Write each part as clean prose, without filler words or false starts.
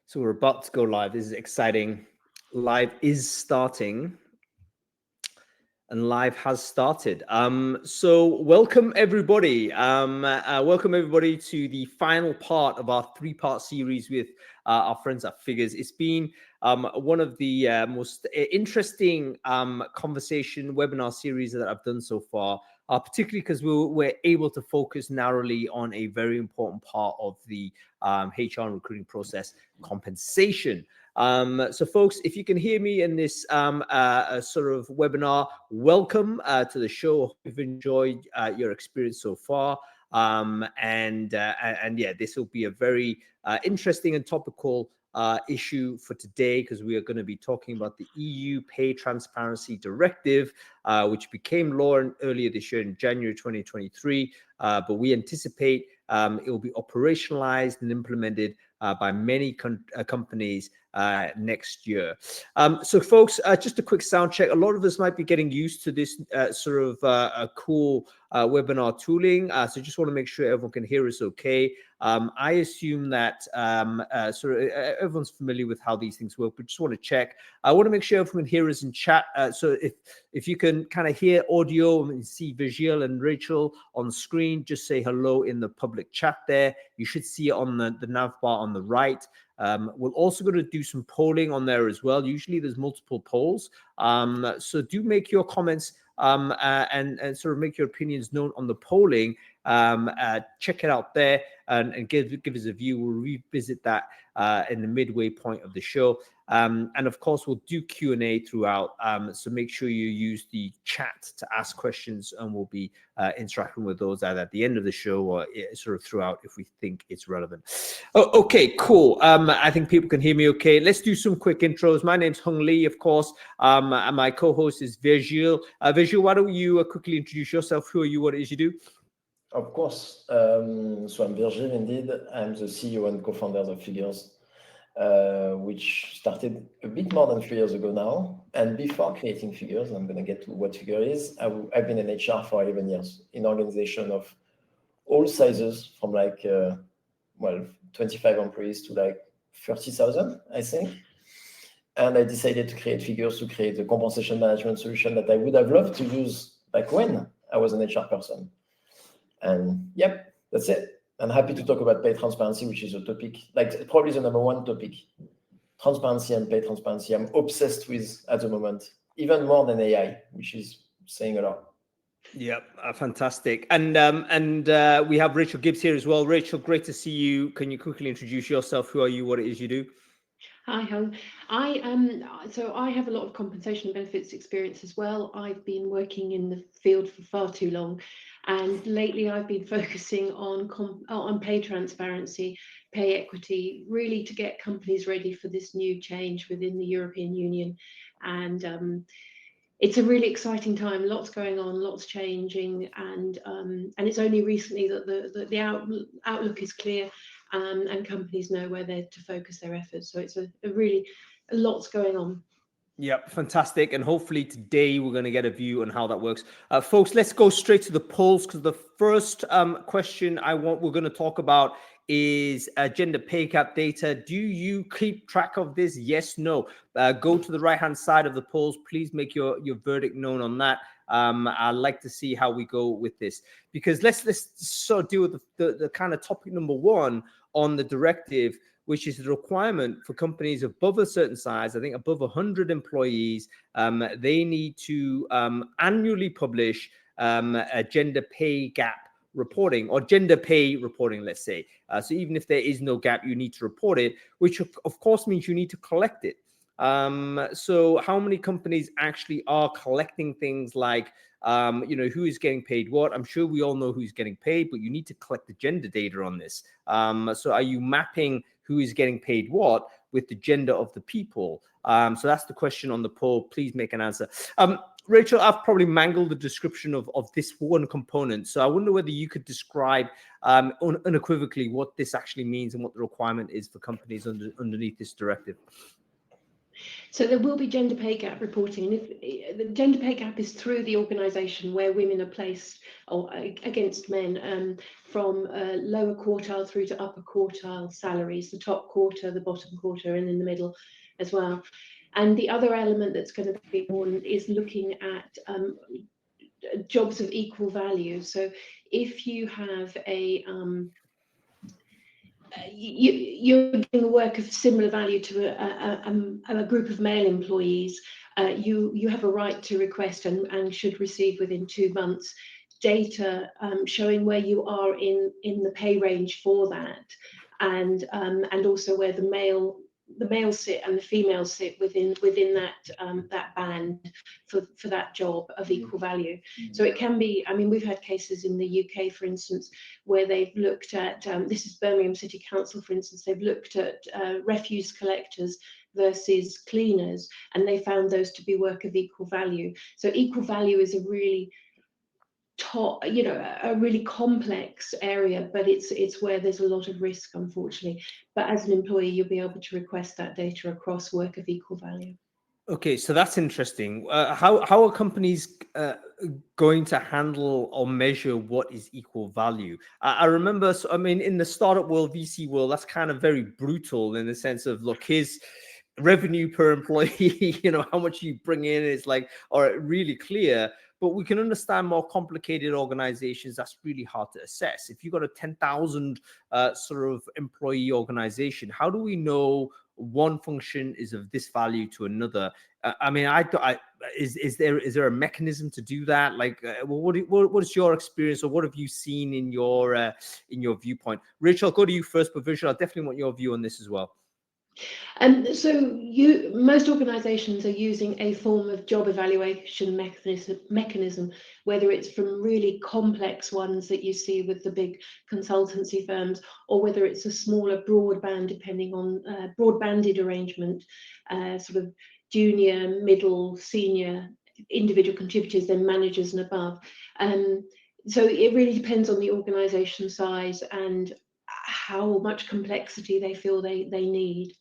So we're about to go live. This is exciting. Live is starting. And live has started. So welcome everybody. Welcome everybody to the final part of our three-part series with our friends at Figures. It's been one of the most interesting conversation webinar series that I've done so far, particularly because we're able to focus narrowly on a very important part of the HR and recruiting process, compensation. So folks, if you can hear me in this sort of webinar, welcome to the show. Hope you've enjoyed your experience so far. And yeah, this will be a very interesting and topical issue for today, because we are going to be talking about the EU Pay Transparency Directive, which became law earlier this year in January 2023. But we anticipate it will be operationalized and implemented by many companies next year. So folks, just a quick sound check. A lot of us might be getting used to this sort of a cool webinar tooling. So just want to make sure everyone can hear us okay. I assume that sort of everyone's familiar with how these things work, but just want to check. I want to make sure everyone can hear us in chat. So if you can kind of hear audio and see Virgil and Rachel on screen, just say hello in the public chat there. You should see it on the nav bar on the right. We're also going to do some polling on there as well. Usually there's multiple polls. So do make your comments and sort of make your opinions known on the polling. Check it out there and give us a view. We'll revisit that in the midway point of the show. And of course, we'll do Q&A throughout. So make sure you use the chat to ask questions, and we'll be interacting with those either at the end of the show or sort of throughout if we think it's relevant. Oh, okay, cool. I think people can hear me okay. Let's do some quick intros. My name's Hung Lee, of course. And my co-host is Virgil. Virgil, why don't you quickly introduce yourself? Who are you? What it is you do? Of course. So I'm Virgil, indeed. I'm the CEO and co-founder of Figures, which started a bit more than 3 years ago now. And before creating Figures, I'm going to get to what Figure is. I've been in HR for 11 years in organization of all sizes, from like, 25 employees to like 30,000, I think. And I decided to create Figures to create a compensation management solution that I would have loved to use back when I was an HR person. And yep, that's it. I'm happy to talk about pay transparency, which is a topic, like probably the number one topic. Transparency and pay transparency, I'm obsessed with at the moment, even more than AI, which is saying a lot. Yep, fantastic. And we have Rachel Gibbs here as well. Rachel, great to see you. Can you quickly introduce yourself? Who are you? What it is you do? Hi, Hung. So I have a lot of compensation benefits experience as well. I've been working in the field for far too long, and lately I've been focusing on pay transparency, pay equity, really to get companies ready for this new change within the European Union. And it's a really exciting time. Lots going on, lots changing, and it's only recently that the outlook is clear. And companies know where they're to focus their efforts. So it's a lot's going on. Yep, fantastic. And hopefully today we're going to get a view on how that works. Folks, let's go straight to the polls, because the first question we're going to talk about is gender pay gap data. Do you keep track of this? Yes, no. Go to the right-hand side of the polls. Please make your verdict known on that. I'd like to see how we go with this, because let's sort of deal with the kind of topic number one on the directive, which is the requirement for companies above a certain size, I think above 100 employees. They need to annually publish a gender pay gap reporting, or gender pay reporting, let's say. So even if there is no gap, you need to report it, which of course means you need to collect it. So how many companies actually are collecting things like, who is getting paid what? I'm sure we all know who's getting paid, but you need to collect the gender data on this. So are you mapping who is getting paid what with the gender of the people? So that's the question on the poll. Please make an answer. Rachel, I've probably mangled the description of this one component. So I wonder whether you could describe unequivocally what this actually means and what the requirement is for companies underneath this directive. So there will be gender pay gap reporting, and if the gender pay gap is through the organisation where women are placed or against men, from lower quartile through to upper quartile salaries, the top quarter, the bottom quarter, and in the middle as well. And the other element that's going to be important is looking at jobs of equal value. So if you have you're doing work of similar value to a group of male employees, you have a right to request and should receive within 2 months data showing where you are in the pay range for that, and also where the male sit and the female sit within that band for that job of equal value. So it can be, I mean, we've had cases in the UK, for instance, where they've looked at, this is Birmingham City Council, for instance, they've looked at refuse collectors versus cleaners, and they found those to be work of equal value. So equal value is a really a really complex area, but it's where there's a lot of risk, unfortunately. But as an employee, you'll be able to request that data across work of equal value. Okay, so that's interesting. How are companies going to handle or measure what is equal value? I remember, I mean, in the startup world, VC world, that's kind of very brutal in the sense of, look, here's revenue per employee, how much you bring in is like, or really clear. But we can understand more complicated organizations, that's really hard to assess. If you've got a 10,000 sort of employee organization, how do we know one function is of this value to another? I mean, is there a mechanism to do that? Like, what is your experience, or what have you seen in your viewpoint? Rachel, I'll go to you first, but Vishal, I definitely want your view on this as well. So most organisations are using a form of job evaluation mechanism, whether it's from really complex ones that you see with the big consultancy firms, or whether it's a smaller broadband, depending on broadbanded arrangement, sort of junior, middle, senior individual contributors, then managers and above. So it really depends on the organisation size and how much complexity they feel they need.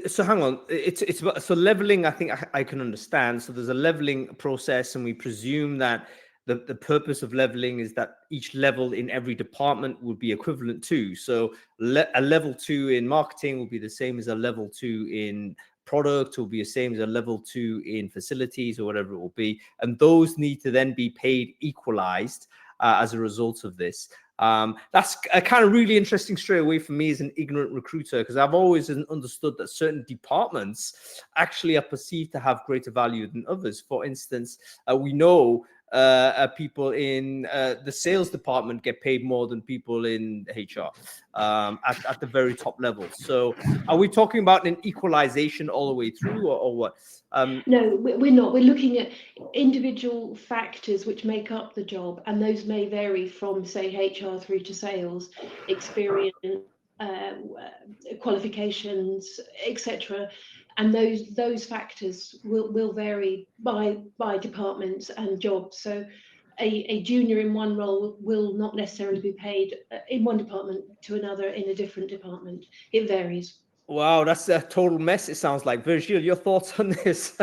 So hang on, it's about, so leveling, I think I can understand. So there's a leveling process, and we presume that the purpose of leveling is that each level in every department would be equivalent to. So a level 2 in marketing will be the same as a level 2 in product, will be the same as a level 2 in facilities, or whatever it will be. And those need to then be paid equalized as a result of this. That's a kind of really interesting straight away for me as an ignorant recruiter, because I've always understood that certain departments actually are perceived to have greater value than others. For instance, we know people in the sales department get paid more than people in HR at the very top level. So are we talking about an equalization all the way through, or what? No, we're not. We're looking at individual factors which make up the job, and those may vary from, say, HR through to sales, experience, qualifications, etc. And those factors will vary by departments and jobs. So a junior in one role will not necessarily be paid in one department to another in a different department. It varies. Wow, that's a total mess, it sounds like. Virgil, your thoughts on this?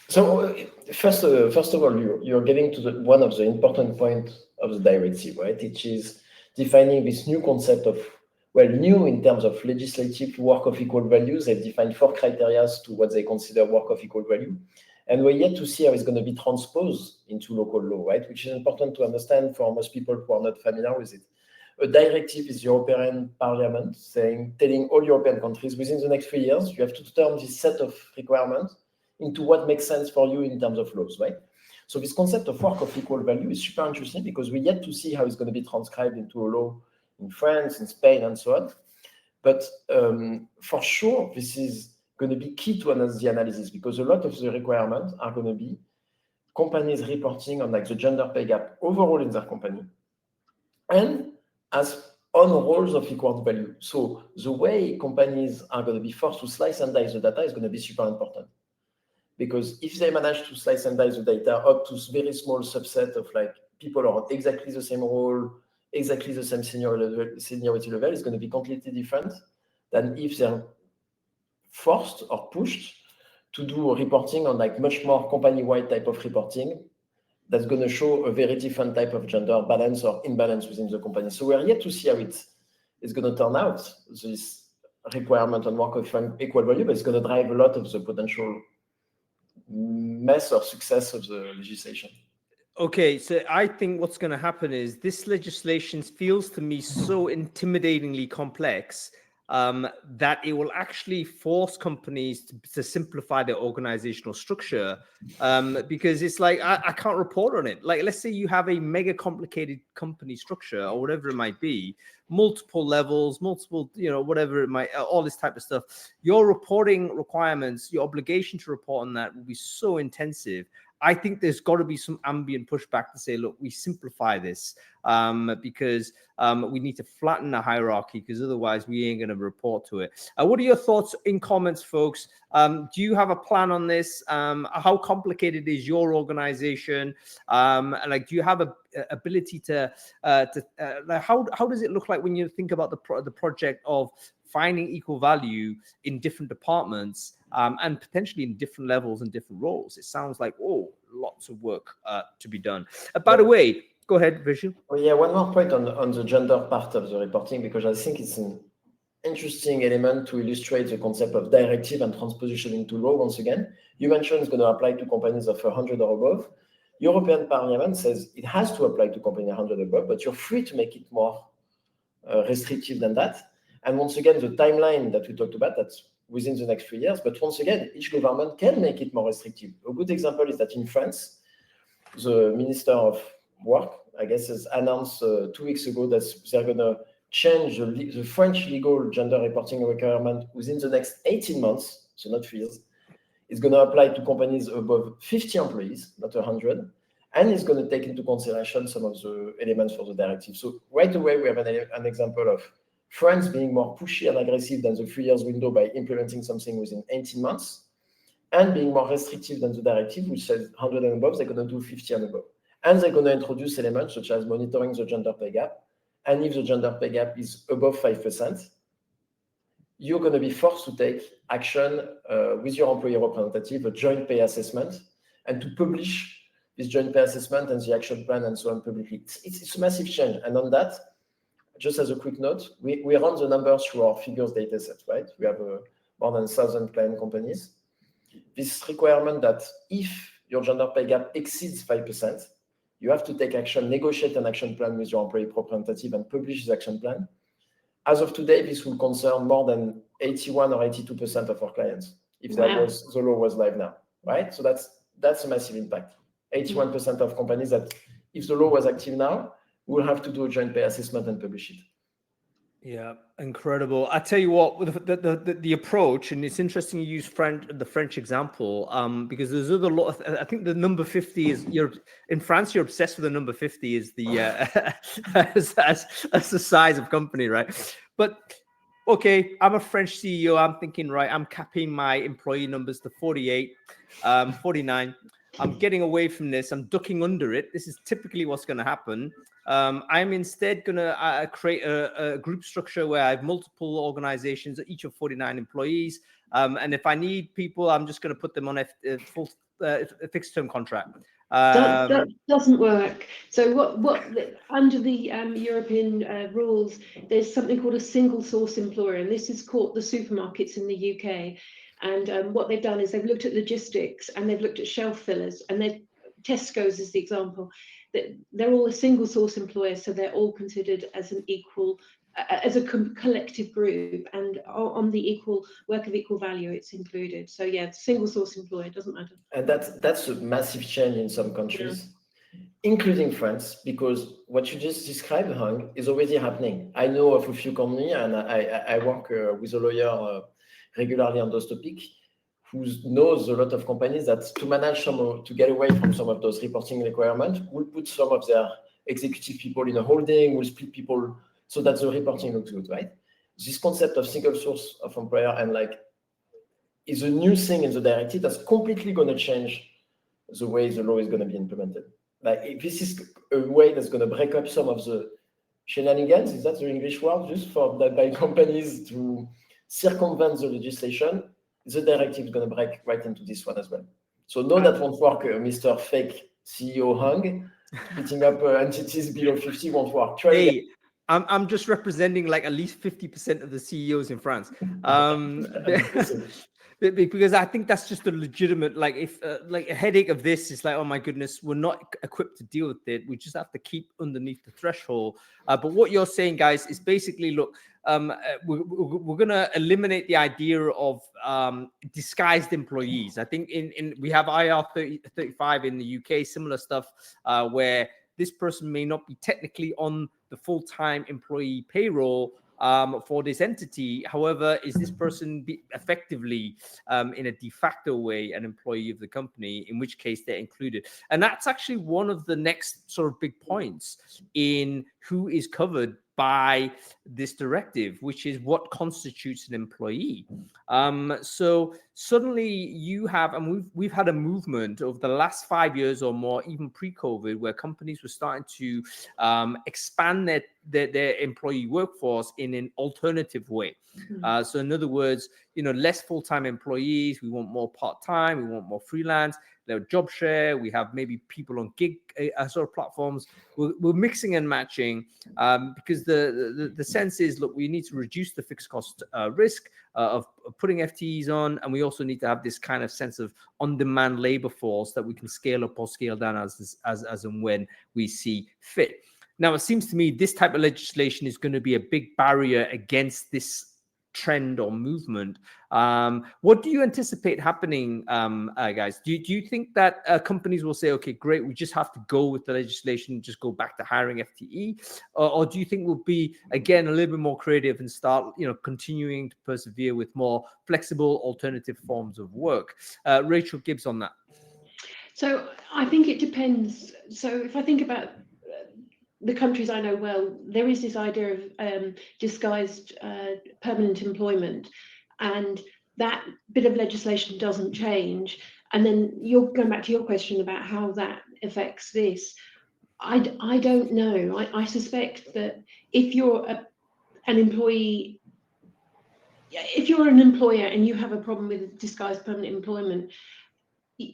So first of all, you're getting to one of the important points of the directive, right? Which is defining this new concept of, well, new in terms of legislative work of equal values. They've defined 4 criteria to what they consider work of equal value. And we're yet to see how it's going to be transposed into local law, right? Which is important to understand for most people who are not familiar with it. A directive is European Parliament telling all European countries within the next 3 years, you have to turn this set of requirements into what makes sense for you in terms of laws, right? So this concept of work of equal value is super interesting, because we yet to see how it's going to be transcribed into a law in France, in Spain, and so on. But for sure, this is going to be key to the analysis, because a lot of the requirements are going to be companies reporting on like the gender pay gap overall in their company, and as on roles of equal value. So the way companies are going to be forced to slice and dice the data is going to be super important. Because if they manage to slice and dice the data up to very small subset of like people are on exactly the same role, exactly the same seniority level, it's going to be completely different than if they're forced or pushed to do reporting on like much more company-wide type of reporting that's going to show a very different type of gender balance or imbalance within the company. So we're yet to see how it's going to turn out, this requirement on work of equal value, but it's going to drive a lot of the potential mess or success of the legislation. Okay, so I think what's going to happen is this legislation feels to me so intimidatingly complex that it will actually force companies to simplify their organizational structure because it's like, I can't report on it. Like, let's say you have a mega complicated company structure or whatever it might be, multiple levels, multiple, whatever it might, all this type of stuff. Your reporting requirements, your obligation to report on that will be so intensive. I think there's got to be some ambient pushback to say, look, we simplify this because we need to flatten the hierarchy because otherwise we ain't going to report to it. What are your thoughts in comments, folks? Do you have a plan on this? How complicated is your organization? Like, do you have a ability to like how does it look like when you think about the project of finding equal value in different departments and potentially in different levels and different roles? It sounds like, lots of work to be done. By the way, go ahead, Rachel. Well, yeah, one more point on the gender part of the reporting, because I think it's an interesting element to illustrate the concept of directive and transposition into law. Once again, you mentioned it's going to apply to companies of 100 or above. European Parliament says it has to apply to companies 100 above, but you're free to make it more restrictive than that. And once again, the timeline that we talked about, that's within the next 3 years. But once again, each government can make it more restrictive. A good example is that in France, the Minister of Work, I guess, has announced 2 weeks ago that they're going to change the French legal gender reporting requirement within the next 18 months, so not 3 years. It's going to apply to companies above 50 employees, not 100. And it's going to take into consideration some of the elements for the directive. So right away, we have an example of France being more pushy and aggressive than the 3 years window by implementing something within 18 months, and being more restrictive than the directive, which says 100 and above, they're going to do 50 and above. And they're going to introduce elements such as monitoring the gender pay gap. And if the gender pay gap is above 5%, you're going to be forced to take action with your employee representative, a joint pay assessment, and to publish this joint pay assessment and the action plan and so on publicly. It's a massive change. And on that, just as a quick note, we run the numbers through our figures data set, right? We have more than 1,000 client companies. This requirement that if your gender pay gap exceeds 5%, you have to take action, negotiate an action plan with your employee representative and publish the action plan. As of today, this will concern more than 81 or 82% of our clients if the law was live now, right? So that's a massive impact. 81% of companies that if the law was active now, we'll have to do a joint pay assessment and publish it. Yeah, incredible. I tell you what, the approach, and it's interesting you use the French example, because there's other lot. I think the number 50 is in France. You're obsessed with the number 50 is the as the size of company, right? But okay, I'm a French CEO. I'm thinking, right, I'm capping my employee numbers to 48, 49. I'm getting away from this. I'm ducking under it. This is typically what's going to happen. I'm instead going to create a group structure where I have multiple organizations, each of 49 employees. And if I need people, I'm just going to put them on a full fixed term contract. That doesn't work. So what under the European rules, there's something called a single source employer, and this is called the supermarkets in the UK. And what they've done is they've looked at logistics and they've looked at shelf fillers, and Tesco's is the example. That they're all a single source employer, so they're all considered as an equal, as a collective group, and on the equal work of equal value, it's included. So yeah, single source employer, doesn't matter. And that's a massive change in some countries, including France, because what you just described, Hung, is already happening. I know of a few companies, and I work with a lawyer regularly on those topics, who knows a lot of companies that to manage to get away from some of those reporting requirements, will put some of their executive people in a holding, will split people so that the reporting looks good, right? This concept of single source of employer and is a new thing in the directive that's completely going to change the way the law is going to be implemented. This is a way that's going to break up some of the shenanigans, is that the English word, just by companies to circumvent the legislation the directive is going to break right into this one as well. So no, that won't work, Mr. Fake CEO Hung. Splitting up entities below 50 won't work. Try again. Hey, I'm just representing like at least 50% of the CEOs in France. Because I think that's just a legitimate, like, if like a headache of this is like, oh my goodness, we're not equipped to deal with it. We just have to keep underneath the threshold. But what you're saying, guys, is basically, look, we're going to eliminate the idea of disguised employees. I think we have IR 35 in the UK, similar stuff where this person may not be technically on the full-time employee payroll for this entity. However, is this person effectively in a de facto way an employee of the company, in which case they're included? And that's actually one of the next sort of big points in who is covered by this directive, which is what constitutes an employee. So suddenly you have, and we've had a movement over the last 5 years or more, even pre-COVID, where companies were starting to expand their employee workforce in an alternative way. So in other words, less full-time employees, we want more part-time, we want more freelance, job share, we have maybe people on gig sort of platforms. We're mixing and matching because the sense is, look, we need to reduce the fixed cost risk of putting FTEs on, and we also need to have this kind of sense of on-demand labor force that we can scale up or scale down as and when we see fit. Now, it seems to me this type of legislation is going to be a big barrier against this trend or movement. What do you anticipate happening, guys? Do you think that companies will say, okay, great, we just have to go with the legislation, just go back to hiring FTE? Or do you think we'll be, again, a little bit more creative and start, continuing to persevere with more flexible alternative forms of work? Rachel Gibbs on that. So I think it depends. So if I think about the countries I know well, there is this idea of disguised permanent employment, and that bit of legislation doesn't change. And then you're going back to your question about how that affects this. I don't know. I suspect that if you're an employee, if you're an employer and you have a problem with disguised permanent employment,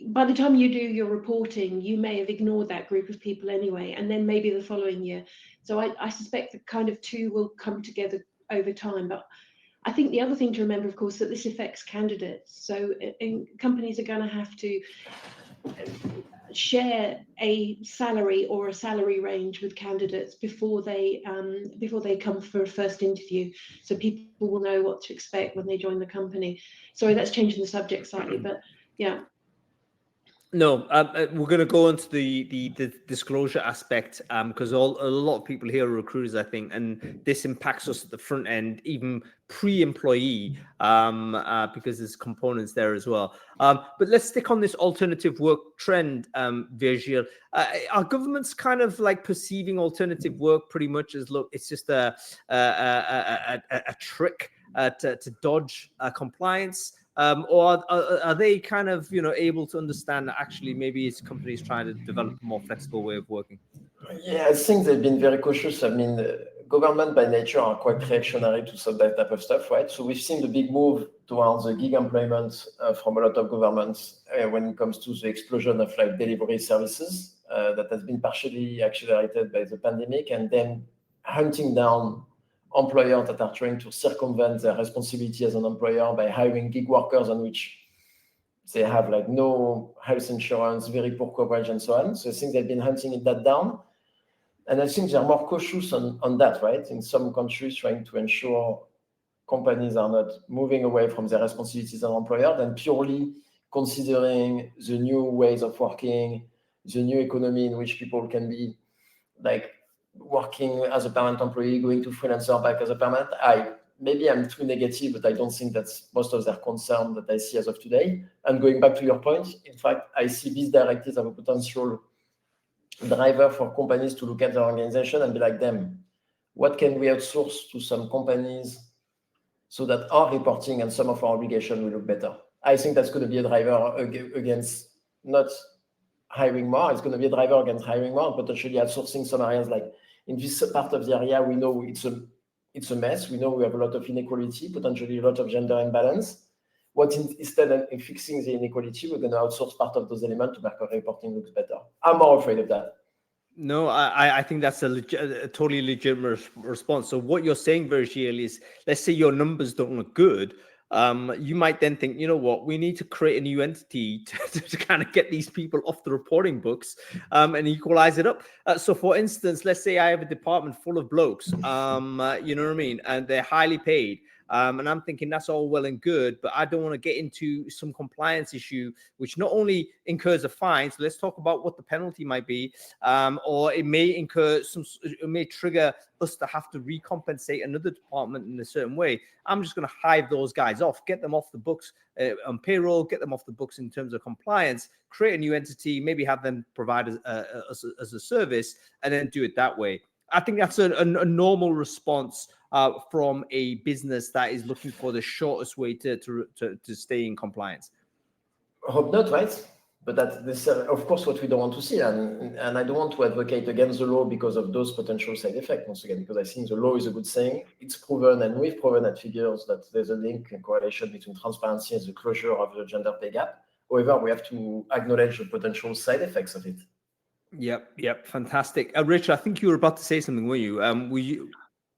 by the time you do your reporting, you may have ignored that group of people anyway, and then maybe the following year. So I suspect that kind of two will come together over time. But I think the other thing to remember, of course, that this affects candidates. So companies are going to have to share a salary or a salary range with candidates before they come for a first interview, so people will know what to expect when they join the company. Sorry, that's changing the subject slightly, but yeah. No, we're going to go into the disclosure aspect because a lot of people here are recruiters, I think, and this impacts us at the front end, even pre-employee, because there's components there as well. But let's stick on this alternative work trend, Virgile. Are governments kind of like perceiving alternative work pretty much as, look, it's just a trick to dodge compliance? Or are they kind of, able to understand that actually maybe it's companies trying to develop a more flexible way of working? Yeah, I think they've been very cautious. I mean, government by nature are quite reactionary to some that type of stuff, right? So we've seen the big move towards the gig employment from a lot of governments when it comes to the explosion of like delivery services that has been partially accelerated by the pandemic, and then hunting down employers that are trying to circumvent their responsibility as an employer by hiring gig workers on which they have like no health insurance, very poor coverage, and so on. So I think they've been hunting that down. And I think they're more cautious on that, right? In some countries, trying to ensure companies are not moving away from their responsibilities as an employer than purely considering the new ways of working, the new economy in which people can be like working as a permanent employee, going to freelancer back as a permanent. Maybe I'm too negative, but I don't think that's most of their concern that I see as of today. And going back to your point, in fact, I see these directives as a potential driver for companies to look at their organization and be like, them, what can we outsource to some companies so that our reporting and some of our obligation will look better? I think that's going to be a driver against not hiring more. It's going to be a driver against hiring more and potentially outsourcing some areas. Like in this part of the area, we know it's a mess. We know we have a lot of inequality, potentially a lot of gender imbalance. Instead of fixing the inequality, we're going to outsource part of those elements to make our reporting looks better. I'm more afraid of that. No, I think that's a totally legitimate response. So what you're saying, Virgil, is let's say your numbers don't look good. You might then think, you know what, we need to create a new entity to kind of get these people off the reporting books and equalize it up. So for instance, let's say I have a department full of blokes, you know what I mean? And they're highly paid. And I'm thinking that's all well and good, but I don't want to get into some compliance issue, which not only incurs a fine. So let's talk about what the penalty might be, or it may it may trigger us to have to recompensate another department in a certain way. I'm just going to hive those guys off, get them off the books on payroll, get them off the books in terms of compliance, create a new entity, maybe have them provide as a service, and then do it that way. I think that's a normal response from a business that is looking for the shortest way to stay in compliance. I hope not, right? But that's this, of course, what we don't want to see. And I don't want to advocate against the law because of those potential side effects, once again, because I think the law is a good thing. It's proven, and we've proven at Figures that there's a link and correlation between transparency and the closure of the gender pay gap. However, we have to acknowledge the potential side effects of it. Yep. Fantastic. Rachel, I think you were about to say something, were you?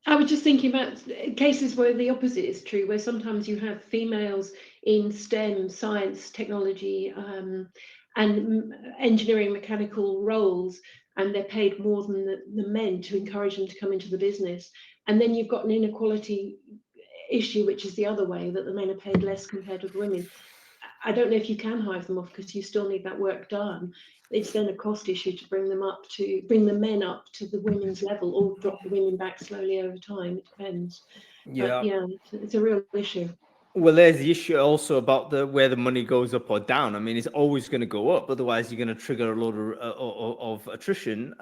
I was just thinking about cases where the opposite is true, where sometimes you have females in STEM, science, technology, and engineering, mechanical roles, and they're paid more than the men to encourage them to come into the business. And then you've got an inequality issue, which is the other way, that the men are paid less compared with women. I don't know if you can hive them off because you still need that work done. It's then a cost issue to bring the men up to the women's level, or drop the women back slowly over time. It depends. Yeah. But yeah, it's a real issue. Well, there's the issue also about where the money goes up or down. I mean, it's always going to go up. Otherwise, you're going to trigger a load of attrition,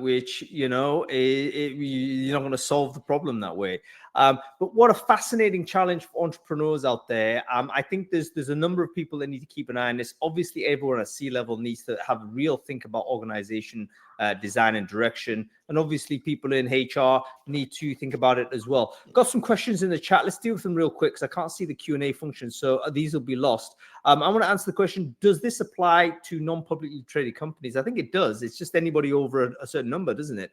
which, you're not going to solve the problem that way. But what a fascinating challenge for entrepreneurs out there. I think there's a number of people that need to keep an eye on this. Obviously, everyone at C-level needs to have a real think about organization design and direction. And obviously, people in HR need to think about it as well. Got some questions in the chat. Let's deal with them real quick because I can't see the Q&A function, so these will be lost. I want to answer the question, does this apply to non-publicly traded companies? I think it does. It's just anybody over a certain number, doesn't it?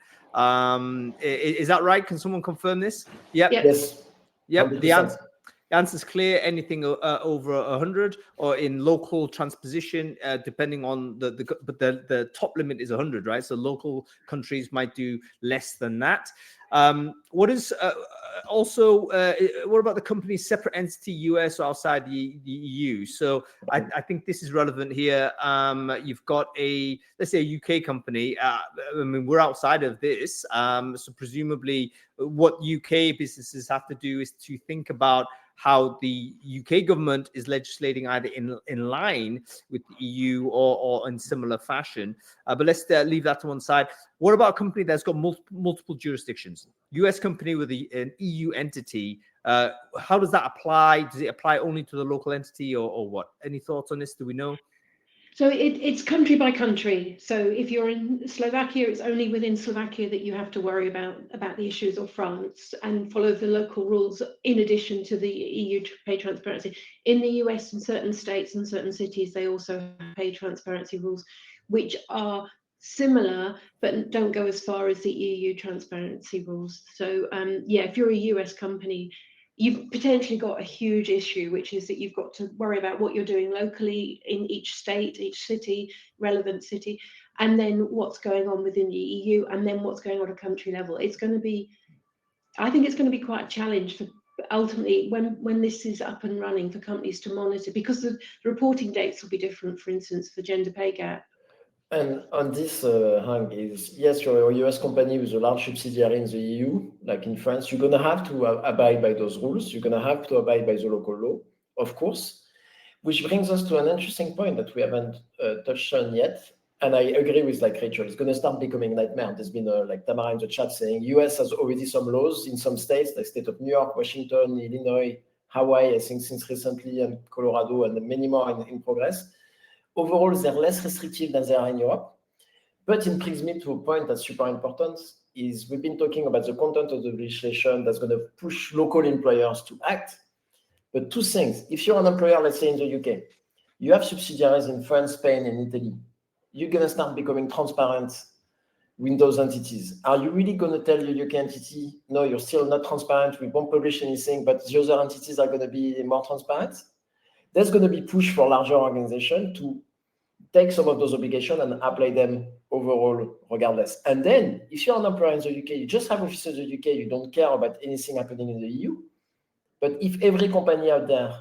Is that right? Can someone confirm this? Yep. Yes. Yep. 100%. The answer is clear. Anything over 100 or in local transposition, depending on but the top limit is 100, right? So local countries might do less than that. What about the company's separate entity, US or outside the EU? So I think this is relevant here. You've got let's say a UK company. I mean, we're outside of this. So presumably what UK businesses have to do is to think about how the UK government is legislating either in line with the EU or in similar fashion. But let's leave that to one side. What about a company that's got multiple jurisdictions? US company with an EU entity. How does that apply? Does it apply only to the local entity or what? Any thoughts on this? Do we know? So it's country by country. So if you're in Slovakia, it's only within Slovakia that you have to worry about the issues, of France, and follow the local rules in addition to the EU pay transparency. In the US, in certain states and certain cities, they also have pay transparency rules, which are similar but don't go as far as the EU transparency rules. So if you're a US company, you've potentially got a huge issue, which is that you've got to worry about what you're doing locally in each state, each city, relevant city, and then what's going on within the EU, and then what's going on at a country level. I think it's going to be quite a challenge for ultimately when this is up and running for companies to monitor, because the reporting dates will be different, for instance, for gender pay gap. And on this, Hank, is yes, you're a US company with a large subsidiary in the EU, like in France. You're going to have to abide by those rules. You're going to have to abide by the local law, of course, which brings us to an interesting point that we haven't touched on yet. And I agree with Rachel, it's going to start becoming a nightmare. There's been Tamara in the chat saying US has already some laws in some states, like state of New York, Washington, Illinois, Hawaii, I think since recently, and Colorado, and many more in progress. Overall, they're less restrictive than they are in Europe. But it brings me to a point that's super important, is we've been talking about the content of the legislation that's going to push local employers to act. But two things: if you're an employer, let's say in the UK, you have subsidiaries in France, Spain, and Italy, you're going to start becoming transparent with those entities. Are you really going to tell your UK entity, no, you're still not transparent, we won't publish anything, but the other entities are going to be more transparent? There's going to be push for larger organizations to take some of those obligations and apply them overall regardless. And then if you're an employer in the UK, you just have offices in the UK, you don't care about anything happening in the EU. But if every company out there,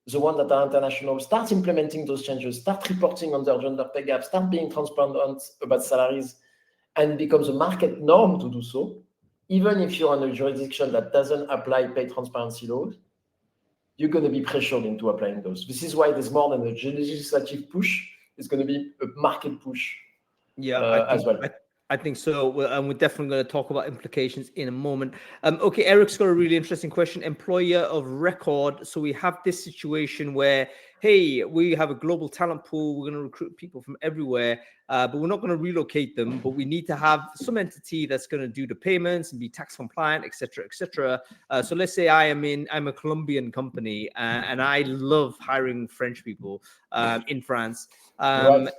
the ones that are international, starts implementing those changes, start reporting on their gender pay gap, start being transparent about salaries, and becomes a market norm to do so, even if you're in a jurisdiction that doesn't apply pay transparency laws, you're going to be pressured into applying those. This is why there's more than a legislative push. It's going to be a market push as well. I think so. We're definitely going to talk about implications in a moment. Okay, Eric's got a really interesting question. Employer of record. So we have this situation where, hey, we have a global talent pool. We're going to recruit people from everywhere, but we're not going to relocate them. But we need to have some entity that's going to do the payments and be tax compliant, et cetera, et cetera. So let's say I'm a Colombian company and I love hiring French people in France. Right.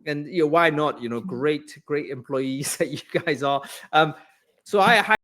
And why not? Great employees that you guys are. So I